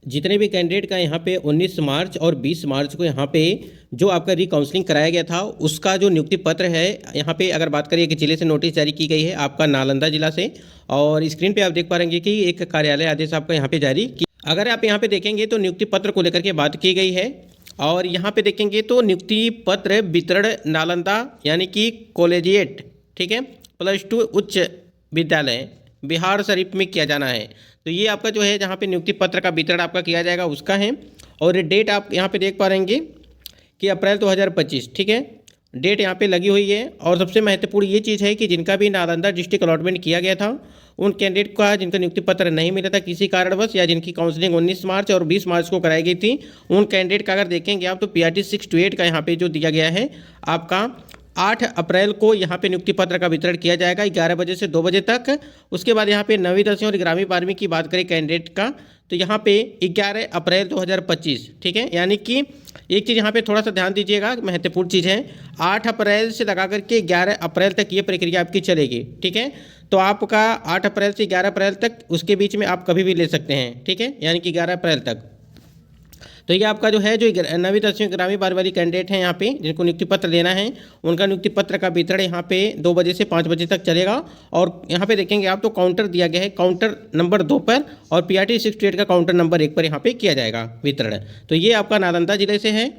जितने भी कैंडिडेट का यहाँ पे 19 मार्च और 20 मार्च को यहाँ पे जो आपका रिकाउंसलिंग कराया गया था उसका जो नियुक्ति पत्र है, यहाँ पे अगर बात करिए कि जिले से नोटिस जारी की गई है आपका नालंदा जिला से, और स्क्रीन पे आप देख पा रहे कि एक कार्यालय आदेश आपका यहाँ पे जारी की। अगर आप यहाँ पे देखेंगे तो नियुक्ति पत्र को लेकर के बात की गई है, और यहाँ पे देखेंगे तो नियुक्ति पत्र वितरण नालंदा यानी कि कॉलेजिएट, ठीक है, +2 उच्च विद्यालय बिहार शरीफ में किया जाना है। तो ये आपका जो है जहाँ पे नियुक्ति पत्र का वितरण आपका किया जाएगा उसका है, और डेट आप यहाँ पे देख पा रहेंगे कि अप्रैल 2025, ठीक है, डेट यहाँ पे लगी हुई है। और सबसे महत्वपूर्ण ये चीज़ है कि जिनका भी नालंदा डिस्ट्रिक्ट अलॉटमेंट किया गया था उन कैंडिडेट का जिनका नियुक्ति पत्र नहीं मिला था किसी कारणवश, या जिनकी काउंसलिंग 19 मार्च और 20 मार्च को कराई गई थी, उन कैंडिडेट का अगर देखेंगे आप तो PRT 628 का यहाँ पे जो दिया गया है आपका 8 अप्रैल को यहाँ पे नियुक्ति पत्र का वितरण किया जाएगा 11 बजे से 2 बजे तक। उसके बाद यहाँ पे 9वीं 10वीं और 11वीं 12वीं की बात करें कैंडिडेट का तो यहाँ पे 11 अप्रैल 2025, ठीक है। यानी कि एक चीज़ यहाँ पे थोड़ा सा ध्यान दीजिएगा, महत्वपूर्ण चीज़ है, 8 अप्रैल से लगा करके 11 अप्रैल तक ये प्रक्रिया आपकी चलेगी, ठीक है। तो आपका 8 अप्रैल से 11 अप्रैल तक उसके बीच में आप कभी भी ले सकते हैं, ठीक है, यानी कि 11 अप्रैल तक। तो ये आपका जो है जो 9वीं 10वीं 11वीं 12वीं वाली कैंडिडेट हैं यहाँ पे जिनको नियुक्ति पत्र लेना है उनका नियुक्ति पत्र का वितरण यहाँ पे 2 बजे से 5 बजे तक चलेगा। और यहाँ पे देखेंगे आप तो काउंटर दिया गया है काउंटर नंबर 2 पर, और PRT 628 का काउंटर नंबर 1 पर यहाँ पे किया जाएगा वितरण। तो ये आपका नालंदा जिले से है।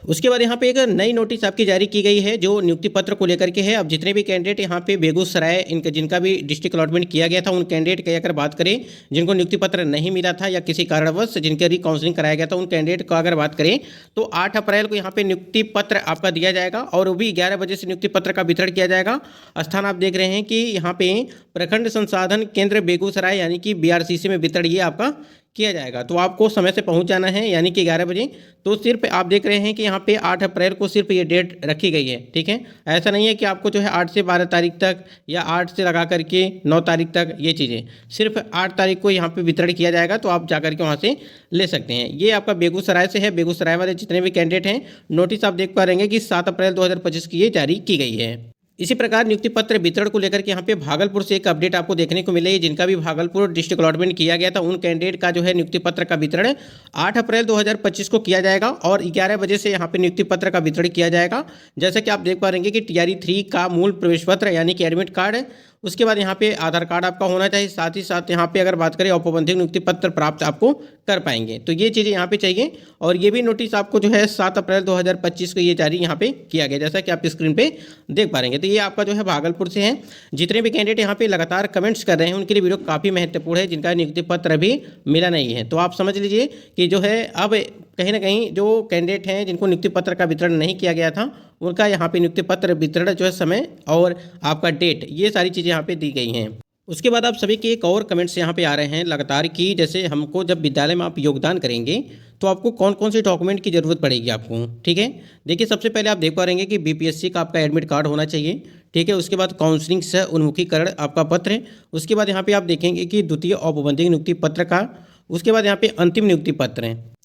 उसके बाद यहाँ पे एक नई नोटिस आपकी जारी की गई है जो नियुक्ति पत्र को लेकर के है। अब जितने भी कैंडिडेट यहाँ पे बेगूसराय इनका जिनका भी डिस्ट्रिक्ट अलॉटमेंट किया गया था उन कैंडिडेट की अगर बात करें जिनको नियुक्ति पत्र नहीं मिला था या किसी कारणवश जिनके रिकाउंसलिंग कराया गया था उन कैंडिडेट का अगर बात करें तो 8 अप्रैल को यहाँ पे नियुक्ति पत्र आपका दिया जाएगा, और वो भी 11 बजे से नियुक्ति पत्र का वितरण किया जाएगा। स्थान आप देख रहे हैं कि यहाँ पे प्रखंड संसाधन केंद्र बेगूसराय यानी कि BRCC में वितरण ये आपका किया जाएगा। तो आपको समय से पहुंच जाना है यानी कि 11 बजे। तो सिर्फ आप देख रहे हैं कि यहाँ पे 8 अप्रैल को सिर्फ ये डेट रखी गई है, ठीक है। ऐसा नहीं है कि आपको जो है 8 से 12 तारीख तक या 8 से लगा करके 9 तारीख तक, ये चीज़ें सिर्फ 8 तारीख को यहाँ पे वितरण किया जाएगा। तो आप जाकर के वहाँ से ले सकते हैं। ये आपका बेगूसराय से है। बेगूसराय वाले जितने भी कैंडिडेट हैं नोटिस आप देख पा रहे हैं कि 7 अप्रैल 2025 की ये जारी की गई है। इसी प्रकार नियुक्ति पत्र वितरण को लेकर के यहाँ पे भागलपुर से एक अपडेट आपको देखने को मिलेगी। जिनका भी भागलपुर डिस्ट्रिक्ट अलॉटमेंट किया गया था उन कैंडिडेट का जो है नियुक्ति पत्र का वितरण 8 अप्रैल 2025 को किया जाएगा, और 11 बजे से यहाँ पे नियुक्ति पत्र का वितरण किया जाएगा। जैसे कि आप देख पा रहे हैं कि TRE 3 का मूल प्रवेश पत्र यानी कि एडमिट कार्ड, उसके बाद यहाँ पे आधार कार्ड आपका होना चाहिए। साथ ही साथ यहाँ पे अगर बात करें औपबंधिक नियुक्ति पत्र प्राप्त आपको कर पाएंगे। तो ये चीज़ें यहाँ पे चाहिए, और ये भी नोटिस आपको जो है 7 अप्रैल 2025 को ये जारी यहाँ पे किया गया, जैसा कि आप स्क्रीन पे देख पा रहे। तो ये आपका जो है भागलपुर से है। जितने भी कैंडिडेट यहाँ पे लगातार कमेंट्स कर रहे हैं उनके लिए वीडियो काफ़ी महत्वपूर्ण है, जिनका नियुक्ति पत्र अभी मिला नहीं है। तो आप समझ लीजिए कि जो है अब कहीं ना कहीं जो कैंडिडेट हैं जिनको नियुक्ति पत्र का वितरण नहीं किया गया था उनका यहाँ पे नियुक्ति पत्र वितरण जो है समय और आपका डेट, ये सारी चीज़ें यहाँ पे दी गई हैं। उसके बाद आप सभी के एक और कमेंट्स यहाँ पे आ रहे हैं लगातार कि जैसे हमको जब विद्यालय में आप योगदान करेंगे तो आपको कौन कौन से डॉक्यूमेंट की ज़रूरत पड़ेगी आपको, ठीक है। देखिए सबसे पहले आप देख पा रहे हैं कि BPSC का आपका एडमिट कार्ड होना चाहिए, ठीक है। उसके बाद काउंसलिंग से उन्मुखीकरण आपका पत्र है। उसके बाद यहाँ पे आप देखेंगे कि द्वितीय औपबंधिक नियुक्ति पत्र का, उसके बाद यहाँ पे अंतिम नियुक्ति पत्र है।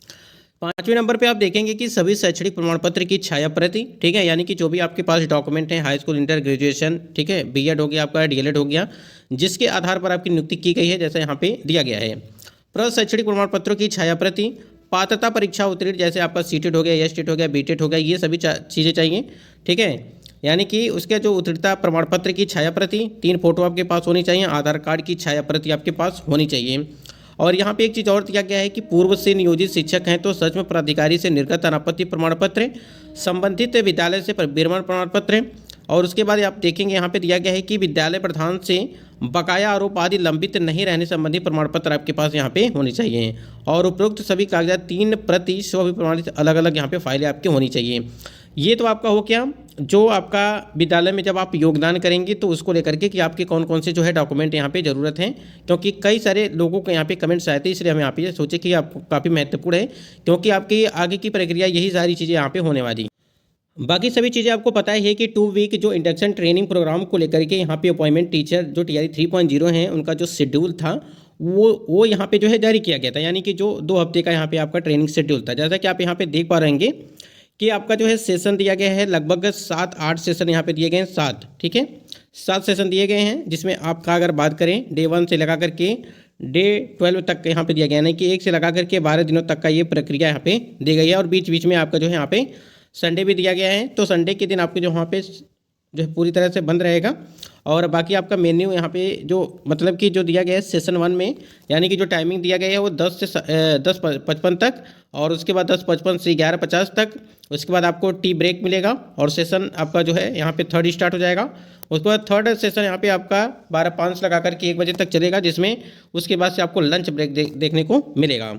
5वें नंबर पे आप देखेंगे कि सभी शैक्षणिक प्रमाण पत्र की छाया प्रति, ठीक है, यानी कि जो भी आपके पास डॉक्यूमेंट है हाई स्कूल इंटर ग्रेजुएशन, ठीक है, B.Ed हो गया आपका, DLED हो गया, जिसके आधार पर आपकी नियुक्ति की गई है जैसे यहाँ पे दिया गया है। शैक्षणिक प्रमाण पत्रों की छाया प्रति, पात्रता परीक्षा उत्तीर्ण जैसे आपका CTET हो गया, STET हो गया, BTET हो गया, ये सभी चीज़ें चाहिए, ठीक है। यानी कि उसके जो उत्तीर्णता प्रमाण पत्र की छाया प्रति, 3 फोटो आपके पास होनी चाहिए, आधार कार्ड की छाया प्रति आपके पास होनी चाहिए। और यहाँ पे एक चीज़ और दिया गया है कि पूर्व से नियोजित शिक्षक हैं तो सच में प्राधिकारी से निर्गत अनापत्ति प्रमाण पत्र, संबंधित विद्यालय से विरमण प्रमाण पत्र। और उसके बाद आप देखेंगे यहाँ पे दिया गया है कि विद्यालय प्रधान से बकाया आरोप आदि लंबित नहीं रहने संबंधी प्रमाण पत्र आपके पास यहाँ पे होनी चाहिए। और उपरोक्त सभी कागजात 3 प्रति स्वप्रमाणित अलग अलग यहाँ पे फाइलें आपकी होनी चाहिए। ये तो आपका हो क्या जो आपका विद्यालय में जब आप योगदान करेंगे तो उसको लेकर के कि आपके कौन कौन से जो है डॉक्यूमेंट यहाँ पे ज़रूरत हैं, क्योंकि कई सारे लोगों को यहाँ पे कमेंट्स आए थे, इसलिए हम यहाँ पे सोचे कि आपको काफ़ी महत्वपूर्ण है क्योंकि आपकी आगे की प्रक्रिया यही सारी चीज़ें यहाँ पे होने वाली। बाकी सभी चीज़ें आपको पता ही है कि 2 वीक जो इंडक्शन ट्रेनिंग प्रोग्राम को लेकर के यहाँ पे अपॉइंटमेंट टीचर जो TRE 3.0 हैं उनका जो शेड्यूल था वो यहाँ पे जो है जारी किया गया था, यानी कि जो 2 हफ्ते का यहाँ पे आपका ट्रेनिंग शेड्यूल था। जैसा कि आप यहाँ पे देख पा रहेंगे कि आपका जो है सेशन दिया गया है, लगभग 7-8 सेशन यहाँ पे दिए गए हैं, 7, ठीक है, 7 सेशन दिए गए हैं, जिसमें आपका अगर बात करें Day 1 से लगा करके डे 12 तक यहाँ पे दिया गया, यानी कि 1 से लगा करके 12 दिनों तक का ये प्रक्रिया यहाँ पे दी गई है। और बीच बीच में आपका जो है यहाँ पे संडे भी दिया गया है, तो संडे के दिन आपको जो वहाँ पे जो है पूरी तरह से बंद रहेगा। और बाकी आपका मेन्यू यहाँ पे जो मतलब कि जो दिया गया है सेशन 1 में, यानी कि जो टाइमिंग दिया गया है वो 10 से 10:55 तक, और उसके बाद 10:55 से 11:50 तक। उसके बाद आपको टी ब्रेक मिलेगा और सेशन आपका जो है यहाँ पे 3rd स्टार्ट हो जाएगा। उसके बाद 3rd सेशन यहाँ पे आपका 12:05 लगा करके 1 बजे तक चलेगा, जिसमें उसके बाद से आपको लंच ब्रेक देखने को मिलेगा।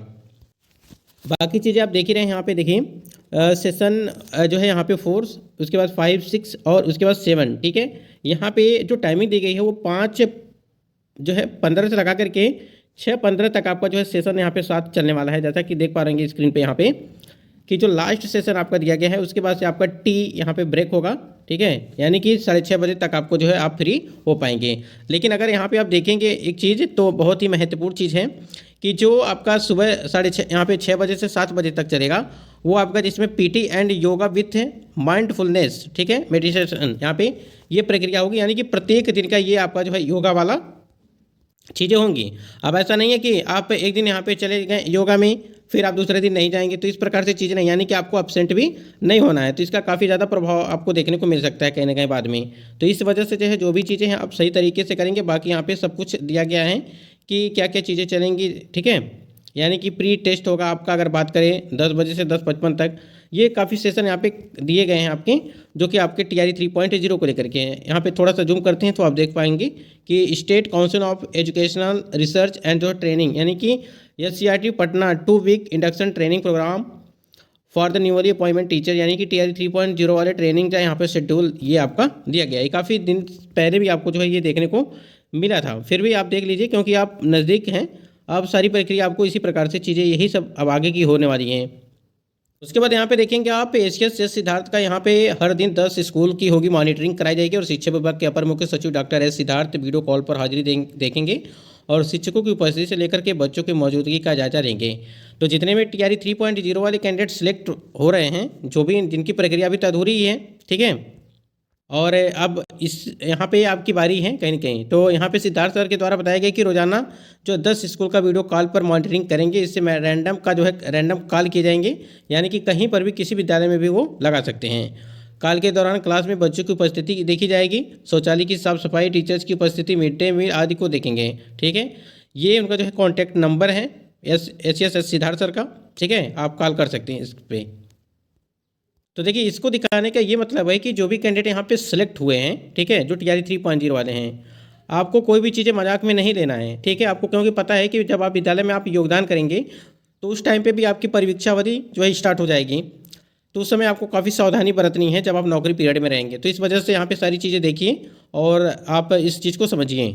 बाकी चीज़ें आप देख ही रहे हैं यहाँ पे, देखिए सेशन जो है यहाँ पे 4, उसके बाद 5, 6 और उसके बाद 7, ठीक है। यहाँ पे जो टाइमिंग दी गई है वो 5 जो है 15 से लगा करके 6:15 तक आपका जो है सेशन यहाँ पे 7 चलने वाला है, जैसा कि देख पा रहे हैं स्क्रीन पे यहाँ पे कि जो लास्ट सेशन आपका दिया गया है उसके बाद से आपका टी यहाँ पे ब्रेक होगा, ठीक है। यानी कि 6:30 बजे तक आपको जो है आप फ्री हो पाएंगे। लेकिन अगर यहाँ पे आप देखेंगे एक चीज़ तो बहुत ही महत्वपूर्ण चीज़ है कि जो आपका सुबह 6:30 यहाँ पे 6 बजे से 7 बजे तक चलेगा, वो आपका जिसमें PT and yoga with mindfulness, ठीक है, मेडिटेशन, यहाँ पे ये प्रक्रिया होगी। यानी कि प्रत्येक दिन का ये आपका जो है योगा वाला चीज़ें होंगी। अब ऐसा नहीं है कि आप एक दिन यहाँ पे चले गए योगा में फिर आप दूसरे दिन नहीं जाएंगे, तो इस प्रकार से चीज़ें नहीं, यानी कि आपको एब्सेंट भी नहीं होना है। तो इसका काफ़ी ज़्यादा प्रभाव आपको देखने को मिल सकता है कहीं ना कहीं बाद में। तो इस वजह से जो है जो भी चीज़ें हैं आप सही तरीके से करेंगे। बाकी यहाँ पे सब कुछ दिया गया है कि क्या क्या चीज़ें चलेंगी, ठीक है। यानी कि प्री टेस्ट होगा आपका, अगर बात करें 10 बजे से 10:55 तक, ये काफ़ी सेशन यहाँ पे दिए गए हैं आपके, जो कि आपके TRE 3.0 को लेकर के हैं। यहाँ पे थोड़ा सा जूम करते हैं तो आप देख पाएंगे कि state council of educational research and जो ट्रेनिंग, यानी कि SCRT Patna 2 week induction training programme for the newly appointment teacher, यानी कि TRE 3.0 वाले ट्रेनिंग का यहाँ पे शेड्यूल ये आपका दिया गया है। काफ़ी दिन पहले भी आपको जो है ये देखने को मिला था, फिर भी आप देख लीजिए क्योंकि आप नज़दीक हैं। अब सारी प्रक्रिया आपको इसी प्रकार से चीज़ें यही सब अब आगे की होने वाली हैं। उसके बाद यहाँ पे देखेंगे आप ACS सिद्धार्थ का यहाँ पे हर दिन 10 स्कूल की होगी मॉनिटरिंग कराई जाएगी, और शिक्षा विभाग के अपर मुख्य सचिव doctor S Siddharth video call पर हाजिरी देखेंगे और शिक्षकों की उपस्थिति से लेकर के बच्चों की मौजूदगी का जायजा लेंगे। तो जितने भी TRE 3.0 वाले कैंडिडेट सिलेक्ट हो रहे हैं, जो भी जिनकी प्रक्रिया अभी तो अधूरी ही है, ठीक है, और अब इस यहाँ पे आपकी बारी है कहीं ना कहीं। तो यहाँ पे सिद्धार्थ सर के द्वारा बताया गया कि रोजाना जो 10 स्कूल का वीडियो कॉल पर मॉनिटरिंग करेंगे, इससे रैंडम का जो है रैंडम कॉल किए जाएंगे, यानी कि कहीं पर भी किसी विद्यालय में भी वो लगा सकते हैं। कॉल के दौरान क्लास में बच्चों की उपस्थिति देखी जाएगी, शौचालय की साफ सफाई, टीचर्स की उपस्थिति, मिड डे मील आदि को देखेंगे, ठीक है। ये उनका जो है कॉन्टैक्ट नंबर है ACS सिद्धार्थ सर का, ठीक है, आप कॉल कर सकते हैं इस पर। तो देखिए इसको दिखाने का ये मतलब है कि जो भी कैंडिडेट यहाँ पे सिलेक्ट हुए हैं, ठीक है, जो TRE 3.0 वाले हैं, आपको कोई भी चीज़ें मजाक में नहीं लेना है, ठीक है। आपको क्योंकि पता है कि जब आप विद्यालय में आप योगदान करेंगे तो उस टाइम पे भी आपकी परीक्षा अवधि जो है स्टार्ट हो जाएगी, तो उस समय आपको काफ़ी सावधानी बरतनी है जब आप नौकरी पीरियड में रहेंगे। तो इस वजह से यहाँ पर सारी चीज़ें देखिए और आप इस चीज़ को समझिए।